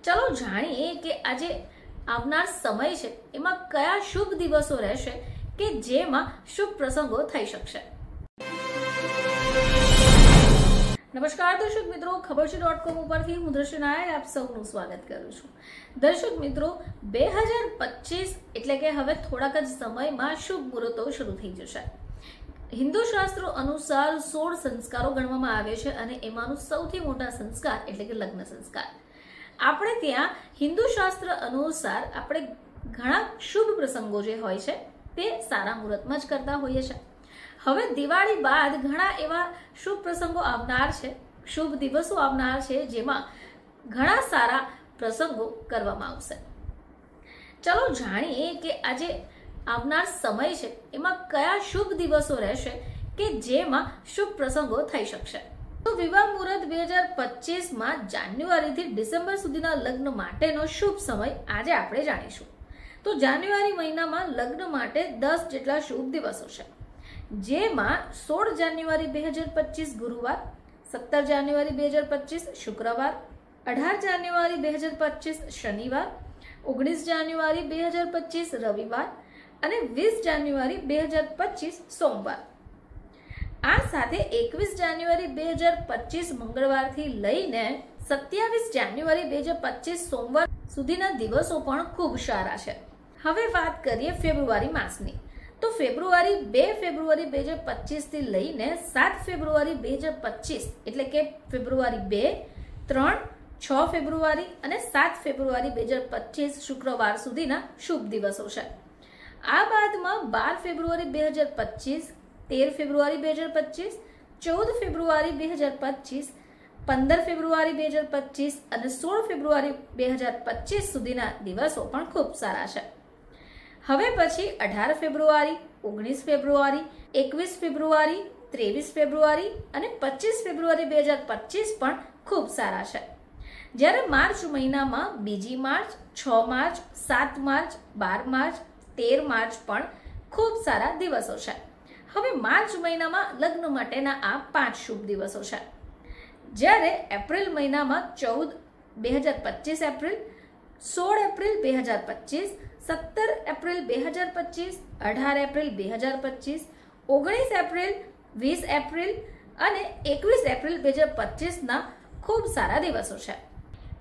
चलो जाणीए कि આજે આવનાર સમય છે એમાં કયા શુભ દિવસો રહેશે કે જેમાં શુભ પ્રસંગો થઈ શકશે। નમસ્કાર દર્શક મિત્રો, ખબરછે.com ઉપરથી હું દ્રશ્ય નાયર આપ સૌનું સ્વાગત કરું છું। દર્શક મિત્રો, 2025 એટલે કે હવે થોડાક જ સમયમાં શુભ મુહૂર્તો શરૂ થઈ જશે। હિન્દુ શાસ્ત્રો અનુસાર 16 સંસ્કારો ગણવામાં આવે છે અને એમાંનો સૌથી મોટા સંસ્કાર એટલે કે લગ્ન સંસ્કાર। આપણે ત્યાં હિન્દુ શાસ્ત્ર અનુસાર આપણે ઘણા શુભ પ્રસંગો જે હોય છે તે સારા મુહૂર્તમાં જ કરતા હોઈએ છીએ। હવે દિવાળી બાદ ઘણા એવા શુભ પ્રસંગો આવનાર છે, શુભ દિવસો આવનાર છે જેમાં ઘણા સારા પ્રસંગો કરવામાં આવશે। ચલો જાણીએ કે આજે આવનાર સમય છે એમાં કયા શુભ દિવસો રહેશે કે જેમાં શુભ પ્રસંગો થઈ શકશે। તો વિવાહ મુહૂર્ત 2025 માં જાન્યુઆરી થી ડિસેમ્બર સુધીના લગ્ન માટેનો શુભ સમય આજે આપણે જાણીશું। તો જાન્યુઆરી મહિનામાં લગ્ન માટે 10 જેટલા શુભ દિવસો છે, જેમાં 16 જાન્યુઆરી 2025 ગુરુવાર, 17 જાન્યુઆરી 2025 શુક્રવાર, 18 જાન્યુઆરી 2025 શનિવાર, 19 જાન્યુઆરી 2025 રવિવાર અને 20 જાન્યુઆરી 2025 સોમવાર। આ સાથે 21 જાન્યુઆરી 2025 મંગળવારથી લઈને 27 જાન્યુઆરી 2025 સોમવાર સુધીના દિવસો પણ ખૂબ સારા છે। હવે વાત કરીએ ફેબ્રુઆરી માસની। તો ફેબ્રુઆરી 2 ફેબ્રુઆરી 2025 થી લઈને 7 ફેબ્રુઆરી 2025 એટલે કે ફેબ્રુઆરી 2, 3, 6 ફેબ્રુઆરી અને 7 ફેબ્રુઆરી 2025 શુક્રવાર સુધીના શુભ દિવસો છે। આ બાદમાં 12 ફેબ્રુઆરી 2025, 13 ફેબ્રુઆરી 2025, 14 ફેબ્રુઆરી 2025, 15 ફેબ્રુઆરી 2025 અને 16 ફેબ્રુઆરી 2025 સુધીના દિવસો પણ ખૂબ સારા છે। હવે પછી 18 ફેબ્રુઆરી, 19 ફેબ્રુઆરી, 21 ફેબ્રુઆરી, 23 ફેબ્રુઆરી અને 25 ફેબ્રુઆરી 2025 પણ ખૂબ સારા છે। જ્યારે માર્ચ મહિનામાં 2 March, 6 March, 7 March, 12 March, 13 March પણ ખૂબ સારા દિવસો છે। હવે માર્ચ મહિનામાં લગ્ન માટેના આ 5 શુભ દિવસો છે। જ્યારે એપ્રિલ મહિનામાં 14 2025 April, 16 April 2025, 17 April 2025, 18 April 2025, 19 April, 20 April અને 21 એપ્રિલ 2025 ના ખૂબ સારા દિવસો છે।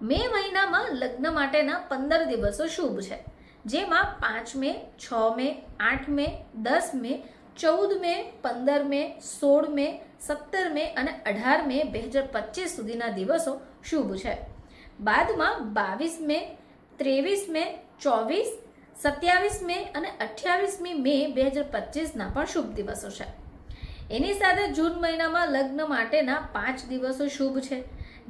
મે મહિનામાં લગ્ન માટેના 15 દિવસો શુભ છે, જેમાં 5 મે, 6 મે, 8 મે, 10 મે, 14 મે, 15 મે, 16 મે, 17 મે અને 18 મે 2025 સુધીના દિવસો શુભ છે। બાદમાં 22 મે, 23 મે, 24, 27 મે અને 28 મે 2025 ના પણ શુભ દિવસો છે। એની સાથે જૂન મહિનામાં લગ્ન માટેના 5 દિવસો શુભ છે,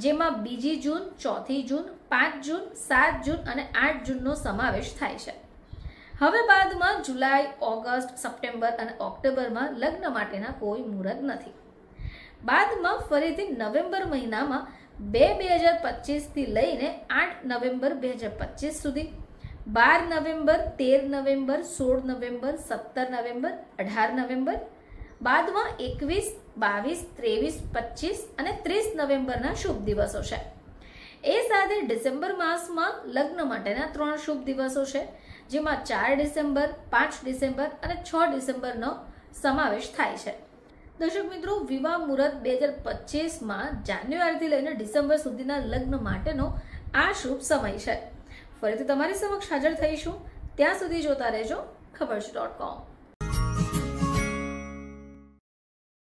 જેમાં 2 જૂન, 4 જૂન, 5 જૂન, 7 જૂન અને 8 જૂનનો સમાવેશ થાય છે। હવે બાદમાં જુલાઈ, ઓગસ્ટ, સપ્ટેમ્બર અને ઓક્ટોબરમાં લગ્ન માટેના કોઈ મુહૂર્ત નથી। બાદમાં ફરીથી નવેમ્બર મહિનામાં 2025 થી લઈને 8 નવેમ્બર 2025 સુધી, 12 November, 13 November, 16 November, 17 November, 18 November, બાદમાં 21, 22, 23, 25 અને 30 નવેમ્બરના શુભ દિવસો છે। એ સાથે ડિસેમ્બર માસમાં લગ્ન માટેના 3 શુભ દિવસો છે, જેમાં 4 ડિસેમ્બર, 5 ડિસેમ્બર અને 6 ડિસેમ્બરનો સમાવેશ થાય છે। દર્શક મિત્રો, વિવાહ મુહૂર્ત 2025 માં જાન્યુઆરીથી લઈને ડિસેમ્બર સુધીના લગ્ન માટેનો આ શુભ સમય છે। ફરીથી તમારી સમક્ષ હાજર થઈશું, ત્યાં સુધી જોતા રહેજો ખબરછે.com।